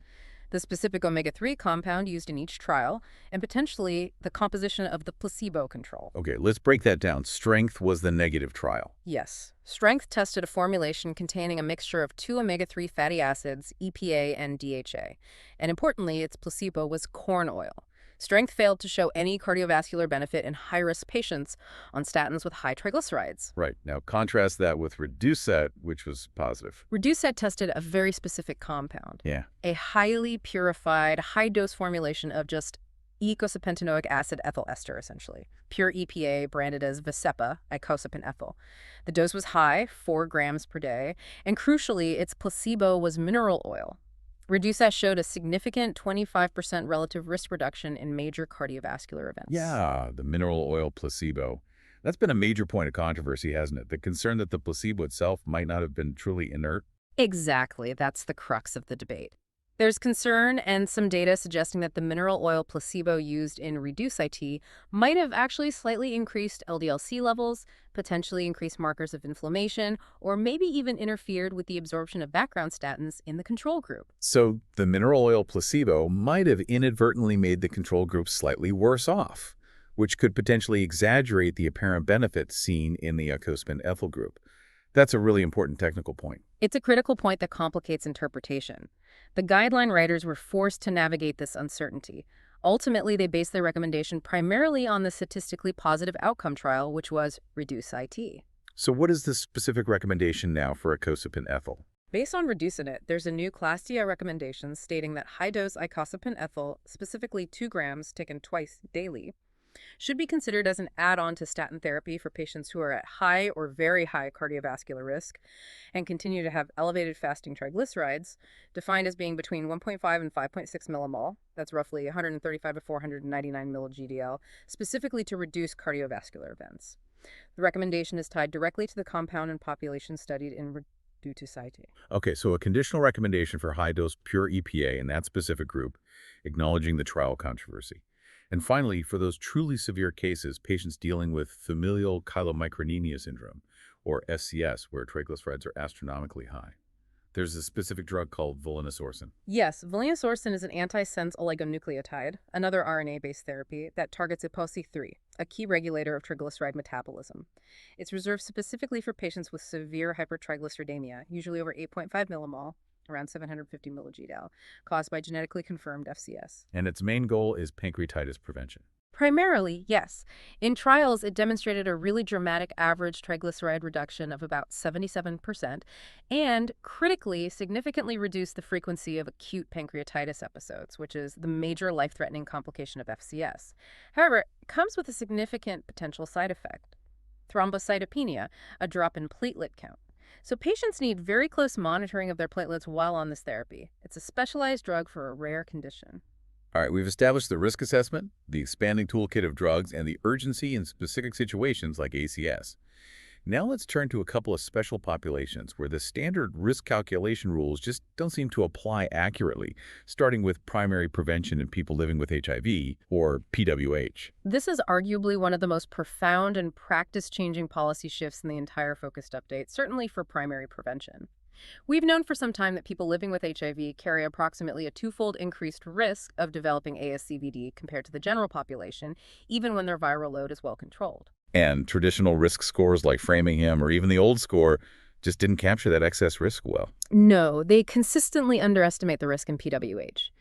the specific omega-3 compound used in each trial, and potentially the composition of the placebo control. Okay, let's break that down. Strength was the negative trial. Yes. Strength tested a formulation containing a mixture of two omega-3 fatty acids, EPA and DHA. And importantly, its placebo was corn oil. Strength failed to show any cardiovascular benefit in high-risk patients on statins with high triglycerides. Right. Now contrast that with REDUCE-IT, which was positive. REDUCE-IT tested a very specific compound, Yeah. a highly purified, high-dose formulation of just eicosapentaenoic acid ethyl ester, essentially. Pure EPA, branded as Vascepa, icosapent ethyl. The dose was high, 4 grams per day, and crucially, its placebo was mineral oil. REDUCE-IT showed a significant 25% relative risk reduction in major cardiovascular events. Yeah, the mineral oil placebo. That's been a major point of controversy, hasn't it? The concern that the placebo itself might not have been truly inert. Exactly. That's the crux of the debate. There's concern and some data suggesting that the mineral oil placebo used in REDUCE-IT might have actually slightly increased LDL-C levels, potentially increased markers of inflammation, or maybe even interfered with the absorption of background statins in the control group. So the mineral oil placebo might have inadvertently made the control group slightly worse off, which could potentially exaggerate the apparent benefits seen in the icosapent ethyl group. That's a really important technical point. It's a critical point that complicates interpretation. The guideline writers were forced to navigate this uncertainty. Ultimately, they based their recommendation primarily on the statistically positive outcome trial, which was REDUCE-IT. So what is the specific recommendation now for icosapent ethyl? Based on REDUCE-IT, there's a new Class D recommendation stating that high-dose icosapent ethyl, specifically 2 grams taken twice daily, should be considered as an add-on to statin therapy for patients who are at high or very high cardiovascular risk and continue to have elevated fasting triglycerides, defined as being between 1.5 and 5.6 millimol, that's roughly 135 to 499 milli-GDL, specifically to reduce cardiovascular events. The recommendation is tied directly to the compound and population studied in REDUCE-IT. Okay, so a conditional recommendation for high-dose pure EPA in that specific group, acknowledging the trial controversy. And finally, for those truly severe cases, patients dealing with familial chylomicronemia syndrome, or SCS, where triglycerides are astronomically high, there's a specific drug called volanesorsen. Yes, volanesorsen is an antisense oligonucleotide, another RNA-based therapy that targets ApoC3, a key regulator of triglyceride metabolism. It's reserved specifically for patients with severe hypertriglyceridemia, usually over 8.5 millimol, around 750 milligdal, caused by genetically confirmed FCS. And its main goal is pancreatitis prevention. Primarily, yes. In trials, it demonstrated a really dramatic average triglyceride reduction of about 77% and critically significantly reduced the frequency of acute pancreatitis episodes, which is the major life-threatening complication of FCS. However, it comes with a significant potential side effect: thrombocytopenia, a drop in platelet count. So patients need very close monitoring of their platelets while on this therapy. It's a specialized drug for a rare condition. All right, we've established the risk assessment, the expanding toolkit of drugs, and the urgency in specific situations like ACS. Now let's turn to a couple of special populations where the standard risk calculation rules just don't seem to apply accurately, starting with primary prevention in people living with HIV, or PWH. This is arguably one of the most profound and practice-changing policy shifts in the entire focused update, certainly for primary prevention. We've known for some time that people living with HIV carry approximately a twofold increased risk of developing ASCVD compared to the general population, even when their viral load is well controlled. And traditional risk scores like Framingham or even the old score just didn't capture that excess risk well. No, they consistently underestimate the risk in PWH.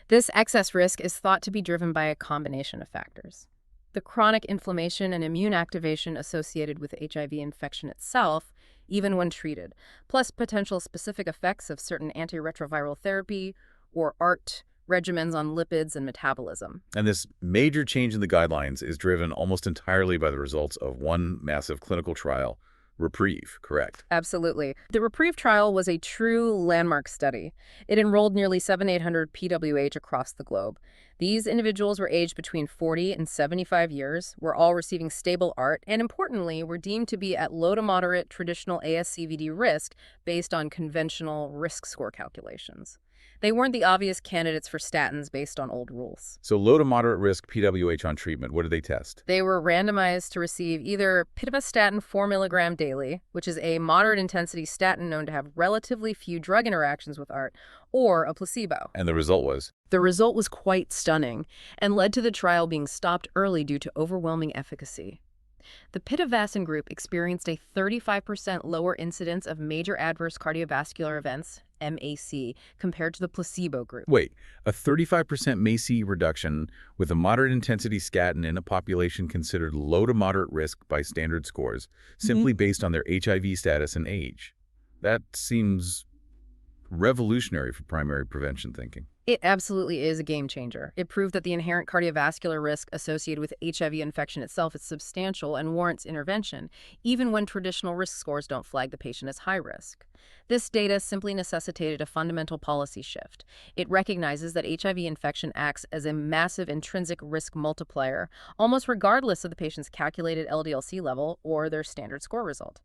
This excess risk is thought to be driven by a combination of factors: the chronic inflammation and immune activation associated with HIV infection itself, even when treated, plus potential specific effects of certain antiretroviral therapy or ART regimens on lipids and metabolism. And this major change in the guidelines is driven almost entirely by the results of one massive clinical trial, Reprieve, correct? Absolutely. The Reprieve trial was a true landmark study. It enrolled nearly 7,800 PWH across the globe. These individuals were aged between 40 and 75 years, were all receiving stable ART, and importantly, were deemed to be at low to moderate traditional ASCVD risk based on conventional risk score calculations. They weren't the obvious candidates for statins based on old rules. So low to moderate risk PWH on treatment, what did they test? They were randomized to receive either pitavastatin 4 milligram daily, which is a moderate intensity statin known to have relatively few drug interactions with ART, or a placebo. And the result was? The result was quite stunning and led to the trial being stopped early due to overwhelming efficacy. The pitavastatin group experienced a 35% lower incidence of major adverse cardiovascular events, MAC, compared to the placebo group. Wait, a 35% MAC reduction with a moderate intensity statin in a population considered low to moderate risk by standard scores, simply based on their HIV status and age. That seems revolutionary for primary prevention thinking. It absolutely is a game changer. It proved that the inherent cardiovascular risk associated with HIV infection itself is substantial and warrants intervention, even when traditional risk scores don't flag the patient as high risk. This data simply necessitated a fundamental policy shift. It recognizes that HIV infection acts as a massive intrinsic risk multiplier, almost regardless of the patient's calculated LDL-C level or their standard score result.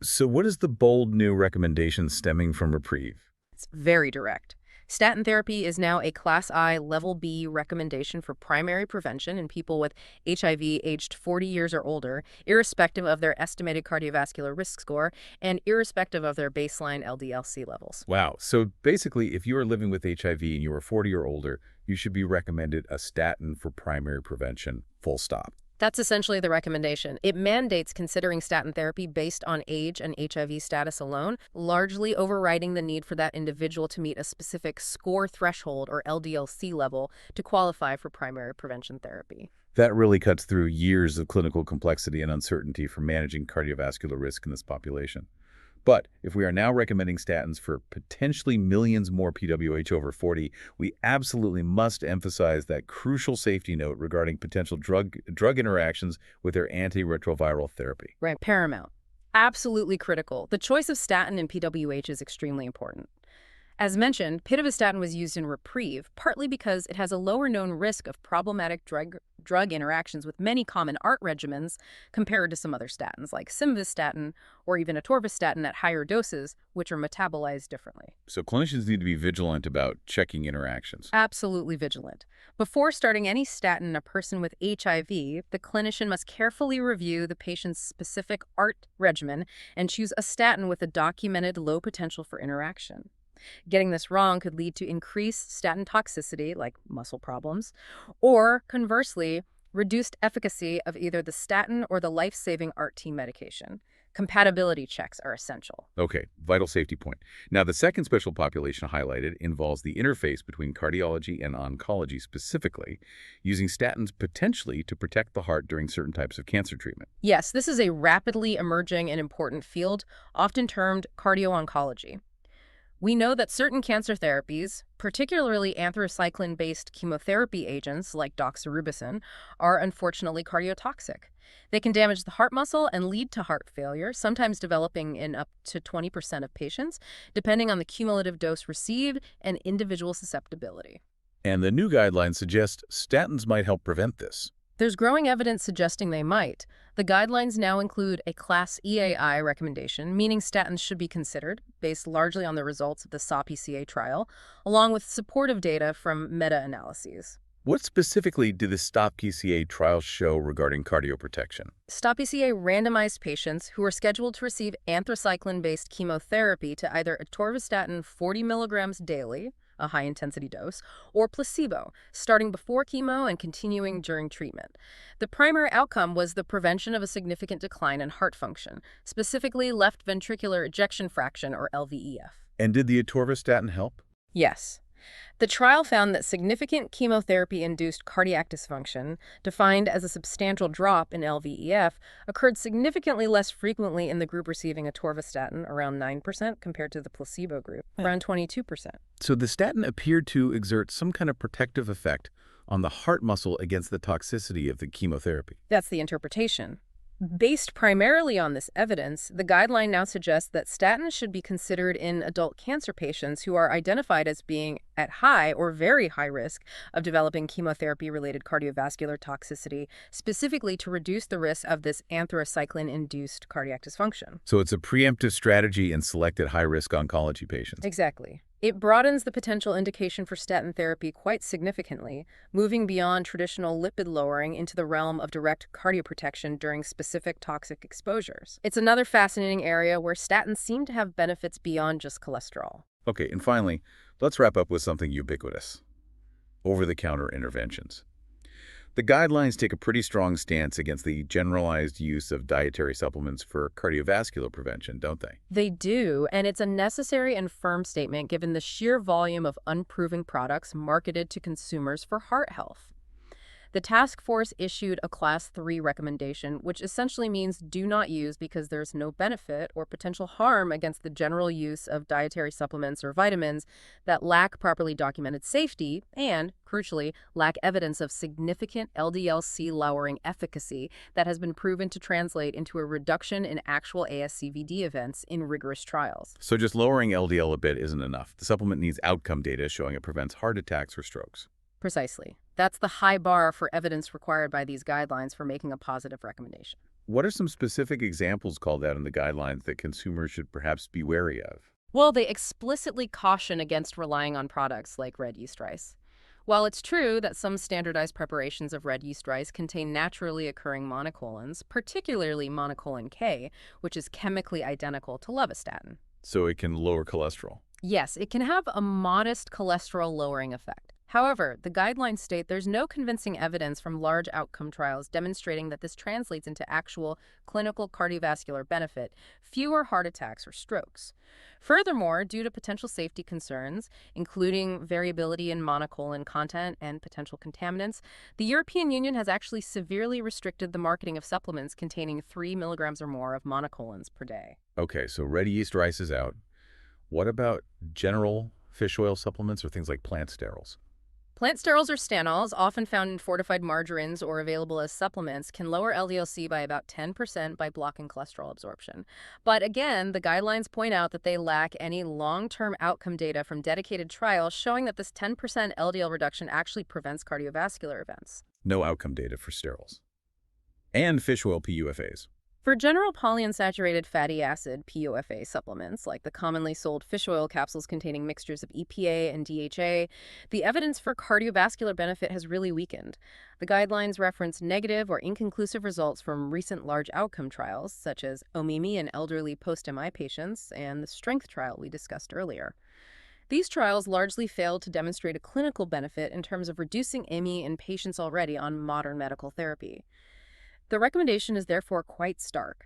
So what is the bold new recommendation stemming from Reprieve? It's very direct. Statin therapy is now a Class I Level B recommendation for primary prevention in people with HIV aged 40 years or older, irrespective of their estimated cardiovascular risk score and irrespective of their baseline LDL-C levels. Wow. So basically, if you are living with HIV and you are 40 or older, you should be recommended a statin for primary prevention, full stop. That's essentially the recommendation. It mandates considering statin therapy based on age and HIV status alone, largely overriding the need for that individual to meet a specific score threshold or LDL-C level to qualify for primary prevention therapy. That really cuts through years of clinical complexity and uncertainty for managing cardiovascular risk in this population. But if we are now recommending statins for potentially millions more PWH over 40, we absolutely must emphasize that crucial safety note regarding potential drug interactions with their antiretroviral therapy. Right, paramount. Absolutely critical. The choice of statin in PWH is extremely important. As mentioned, pitavastatin was used in Reprieve, partly because it has a lower known risk of problematic drug interactions with many common ART regimens compared to some other statins like simvastatin or even atorvastatin at higher doses, which are metabolized differently. So clinicians need to be vigilant about checking interactions. Absolutely vigilant. Before starting any statin in a person with HIV, the clinician must carefully review the patient's specific ART regimen and choose a statin with a documented low potential for interaction. Getting this wrong could lead to increased statin toxicity, like muscle problems, or conversely, reduced efficacy of either the statin or the life-saving ART medication. Compatibility checks are essential. Okay, vital safety point. Now, the second special population highlighted involves the interface between cardiology and oncology specifically, using statins potentially to protect the heart during certain types of cancer treatment. Yes, this is a rapidly emerging and important field, often termed cardio-oncology. We know that certain cancer therapies, particularly anthracycline-based chemotherapy agents like doxorubicin, are unfortunately cardiotoxic. They can damage the heart muscle and lead to heart failure, sometimes developing in up to 20% of patients, depending on the cumulative dose received and individual susceptibility. And the new guidelines suggest statins might help prevent this. There's growing evidence suggesting they might. The guidelines now include a Class EAI recommendation, meaning statins should be considered, based largely on the results of the SAW-PCA trial, along with supportive data from meta-analyses. What specifically did the SAW-PCA trial show regarding cardioprotection? SAW-PCA randomized patients who were scheduled to receive anthracycline-based chemotherapy to either atorvastatin 40 milligrams daily, a high-intensity dose, or placebo, starting before chemo and continuing during treatment. The primary outcome was the prevention of a significant decline in heart function, specifically left ventricular ejection fraction, or LVEF. And did the atorvastatin help? Yes. The trial found that significant chemotherapy-induced cardiac dysfunction, defined as a substantial drop in LVEF, occurred significantly less frequently in the group receiving atorvastatin, around 9%, compared to the placebo group, around 22%. So the statin appeared to exert some kind of protective effect on the heart muscle against the toxicity of the chemotherapy. That's the interpretation. Based primarily on this evidence, the guideline now suggests that statins should be considered in adult cancer patients who are identified as being at high or very high risk of developing chemotherapy-related cardiovascular toxicity, specifically to reduce the risk of this anthracycline-induced cardiac dysfunction. So it's a preemptive strategy in selected high-risk oncology patients. Exactly. It broadens the potential indication for statin therapy quite significantly, moving beyond traditional lipid lowering into the realm of direct cardioprotection during specific toxic exposures. It's another fascinating area where statins seem to have benefits beyond just cholesterol. Okay, and finally, let's wrap up with something ubiquitous: over-the-counter interventions. The guidelines take a pretty strong stance against the generalized use of dietary supplements for cardiovascular prevention, don't they? They do, and it's a necessary and firm statement given the sheer volume of unproven products marketed to consumers for heart health. The task force issued a Class 3 recommendation, which essentially means do not use because there's no benefit or potential harm against the general use of dietary supplements or vitamins that lack properly documented safety and, crucially, lack evidence of significant LDL-C lowering efficacy that has been proven to translate into a reduction in actual ASCVD events in rigorous trials. So just lowering LDL a bit isn't enough. The supplement needs outcome data showing it prevents heart attacks or strokes. Precisely. That's the high bar for evidence required by these guidelines for making a positive recommendation. What are some specific examples called out in the guidelines that consumers should perhaps be wary of? Well, they explicitly caution against relying on products like red yeast rice. While it's true that some standardized preparations of red yeast rice contain naturally occurring monocolins, particularly monocolin K, which is chemically identical to levastatin. So it can lower cholesterol. Yes, it can have a modest cholesterol-lowering effect. However, the guidelines state there's no convincing evidence from large outcome trials demonstrating that this translates into actual clinical cardiovascular benefit, fewer heart attacks or strokes. Furthermore, due to potential safety concerns, including variability in monocolin content and potential contaminants, the European Union has actually severely restricted the marketing of supplements containing 3 milligrams or more of monocolins per day. Okay, so red yeast rice is out. What about general fish oil supplements or things like plant sterols? Plant sterols or stanols, often found in fortified margarines or available as supplements, can lower LDL-C by about 10% by blocking cholesterol absorption. But again, the guidelines point out that they lack any long-term outcome data from dedicated trials showing that this 10% LDL reduction actually prevents cardiovascular events. No outcome data for sterols. And fish oil PUFAs. For general polyunsaturated fatty acid (POFA) supplements, like the commonly sold fish oil capsules containing mixtures of EPA and DHA, the evidence for cardiovascular benefit has really weakened. The guidelines reference negative or inconclusive results from recent large outcome trials, such as OMIMI in elderly post-MI patients and the STRENGTH trial we discussed earlier. These trials largely failed to demonstrate a clinical benefit in terms of reducing ME in patients already on modern medical therapy. The recommendation is therefore quite stark.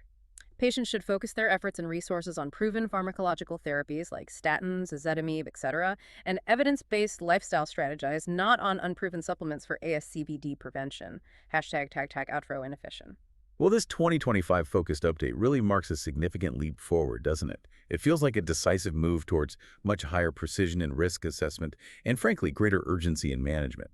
Patients should focus their efforts and resources on proven pharmacological therapies like statins, ezetimibe, etc., and evidence-based lifestyle strategies, not on unproven supplements for ASCVD prevention. Hashtag tag tag outro inefficient. Well, this 2025 focused update really marks a significant leap forward, doesn't it? It feels like a decisive move towards much higher precision in risk assessment and, frankly, greater urgency in management.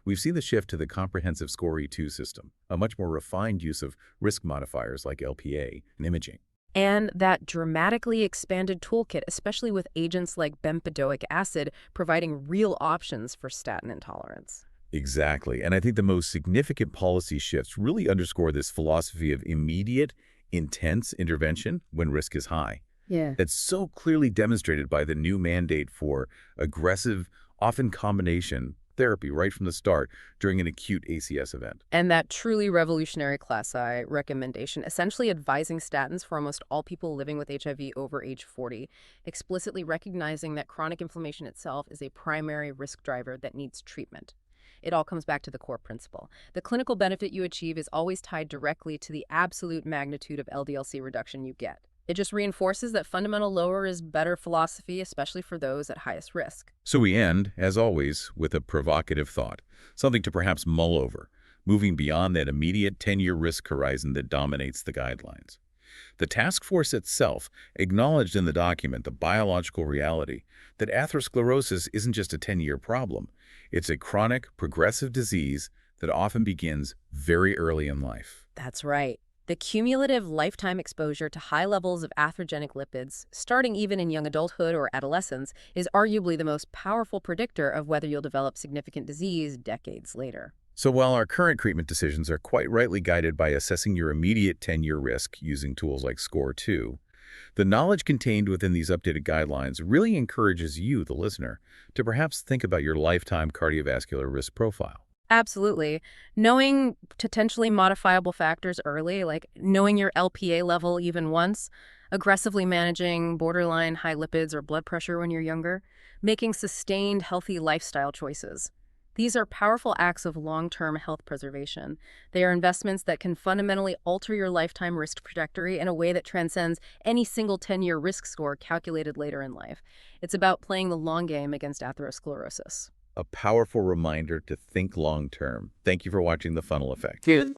We've seen the shift to the comprehensive SCORE E2 system, a much more refined use of risk modifiers like LPA and imaging. And that dramatically expanded toolkit, especially with agents like bempedoic acid, providing real options for statin intolerance. Exactly. And I think the most significant policy shifts really underscore this philosophy of immediate, intense intervention when risk is high. Yeah. That's so clearly demonstrated by the new mandate for aggressive, often combination therapy right from the start during an acute ACS event. And that truly revolutionary Class I recommendation, essentially advising statins for almost all people living with HIV over age 40, explicitly recognizing that chronic inflammation itself is a primary risk driver that needs treatment. It all comes back to the core principle. The clinical benefit you achieve is always tied directly to the absolute magnitude of LDL-C reduction you get. It just reinforces that fundamental lower is better philosophy, especially for those at highest risk. So we end, as always, with a provocative thought, something to perhaps mull over, moving beyond that immediate 10-year risk horizon that dominates the guidelines. The task force itself acknowledged in the document the biological reality that atherosclerosis isn't just a 10-year problem. It's a chronic, progressive disease that often begins very early in life. That's right. The cumulative lifetime exposure to high levels of atherogenic lipids, starting even in young adulthood or adolescence, is arguably the most powerful predictor of whether you'll develop significant disease decades later. So while our current treatment decisions are quite rightly guided by assessing your immediate 10-year risk using tools like SCORE2, the knowledge contained within these updated guidelines really encourages you, the listener, to perhaps think about your lifetime cardiovascular risk profile. Absolutely. Knowing potentially modifiable factors early, like knowing your LPA level even once, aggressively managing borderline high lipids or blood pressure when you're younger, making sustained healthy lifestyle choices. These are powerful acts of long-term health preservation. They are investments that can fundamentally alter your lifetime risk trajectory in a way that transcends any single 10-year risk score calculated later in life. It's about playing the long game against atherosclerosis. A powerful reminder to think long-term. Thank you for watching The Funnel Effect.